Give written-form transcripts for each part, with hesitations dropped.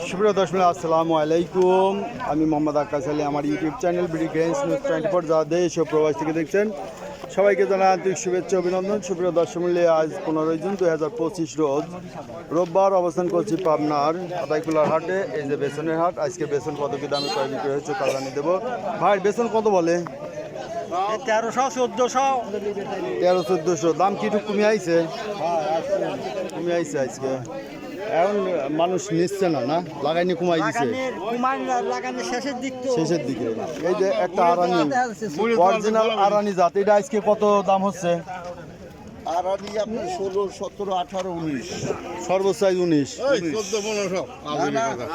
সুপ্রিয় দর্শক আসসালামু আলাইকুম। আমি মোহাম্মদ আক্কাস আলী। আমার ইউটিউব চ্যানেল বিডি গ্রেন্স নিউজ 24 যা দেশ ও প্রবাস থেকে দেখছেন সবাইকে জানাই আন্তরিক শুভেচ্ছা অভিনন্দন। সুপ্রিয় দর্শক মূল্যে আজ 15 জুন 2025 রোজ রোববার অবস্থান করছি পাবনার আদাইকুলার হাটে। এই যে বেসনের হাট, আজকে বেসন কত কি দামে ক্রয় বিক্রি হয়েছে কাল জানিয়ে দেবো। ভাই বেসন কত বলে? 1300-1400 দাম কি একটু কমে আইছে? কমে আইছে আজকে, এখন মানুষ নিচ্ছে না লাগাইনি কমাই দিছে শেষের দিকে। এই যে একটা আরানি অরিজিনাল আরানি জাত, এটা আজকে কত দাম হচ্ছে? আরানি আপনি 16, 17, 18, 19 সর্বোচ্চ 19,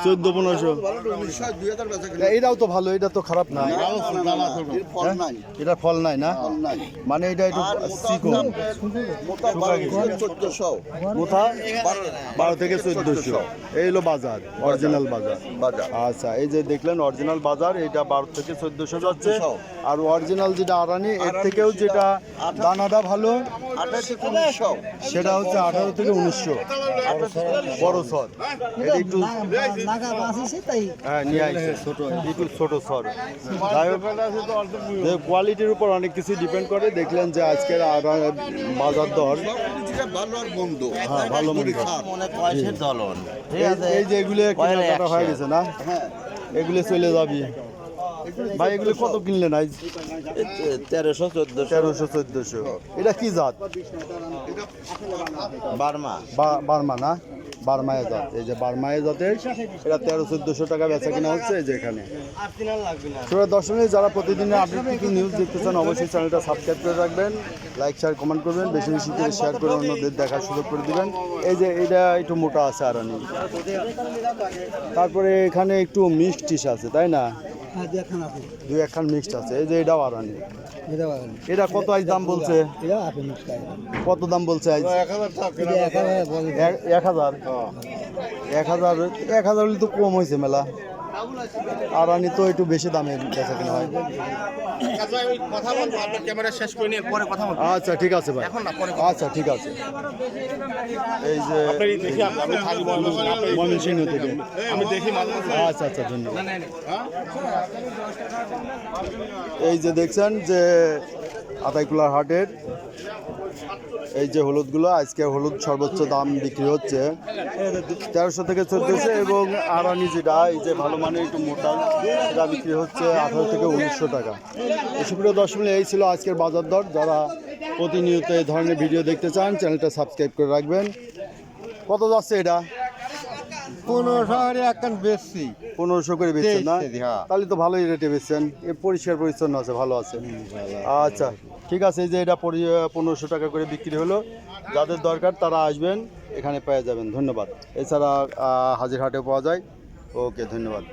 14-1500। এটাও তো ভালো, এটা তো খারাপ না, এটা ফল নাই না, মানে এটা একটু চিকন মোটা 12 থেকে 1400। এই হলো বাজার, অরিজিনাল বাজার। আচ্ছা, এই যে দেখলেন অরিজিনাল বাজার, এটা 12 থেকে 1400 যাচ্ছে। আর অরিজিনাল যেটা আরানি এর থেকেও যেটা দানাটা ভালো সেটা হচ্ছে 18 থেকে 1900 বড় সর। এটা একটু হ্যাঁ নিয়ে আসছে ছোট, একটু ছোট সর। যাই হোক, কোয়ালিটির উপর অনেক কিছু ডিপেন্ড করে। দেখলেন যে আজকের বাজার দর হ্যাঁ ভালো মন্দ। এই যে এগুলো কেনাকাটা হয়ে গেছে না, এগুলো চলে যাবি। ভাই এগুলো কত কিনলেন আজ? 1300-1400। এটা কি জাত? বার্মা না, বার্মায় জাত। এই যে বার্মায় জাতের, এটা 1300-1400 টাকা বেচা কিনা হচ্ছে। এই যে এখানে দর্শনে যারা প্রতিদিনের আপডেট কিছু নিউজ দেখতে চান অবশ্যই চ্যানেলটা সাবস্ক্রাইব করে রাখবেন, লাইক শেয়ার কমেন্ট করবেন, বেশি বেশি করে শেয়ার করে অন্যদের দেখার সুযোগ করে দিবেন। এই যে এটা একটু মোটা আছে আরানি, তারপরে এখানে একটু মিক্সড টিস আছে তাই না, দুই একখান মিক্সড আছে। এই যে এটাও আরানি, এটা কত আজ দাম বলছে? কত দাম বলছে আজ? 1000 হলে তো কম হয়েছে মেলা। আরানি তো একটু বেশি দামে বেচা কিনা হয়। আচ্ছা ঠিক আছে ভাই, আচ্ছা ঠিক আছে। এই যে ময়মনসিংহ থেকে আচ্ছা আচ্ছা ধন্যবাদ। এই যে দেখছেন যে আদাইকুলার হাটের এই যে হলুদগুলো, আজকে হলুদ সর্বোচ্চ দাম বিক্রি হচ্ছে 1300 থেকে 1400। এবং আরানি যেটা এই যে ভালো মানের একটু মোটা, সেটা বিক্রি হচ্ছে 18 থেকে 1900 টাকা। সুপ্রিয় দর্শক, এই ছিল আজকের বাজার দর। যারা প্রতিনিয়ত এই ধরনের ভিডিও দেখতে চান চ্যানেলটা সাবস্ক্রাইব করে রাখবেন। কত যাচ্ছে এটা? 1500 করে বেচছেন না? তাহলে তো ভালোই রেটে বেচছেন, পরিষ্কার পরিচ্ছন্ন আছে, ভালো আছে। আচ্ছা ঠিক আছে, এই যে এটা 1500 টাকা করে বিক্রি হলো। যাদের দরকার তারা আসবেন, এখানে পেয়ে যাবেন। ধন্যবাদ। এছাড়া হাজিরহাটেও পাওয়া যায়। ওকে, ধন্যবাদ।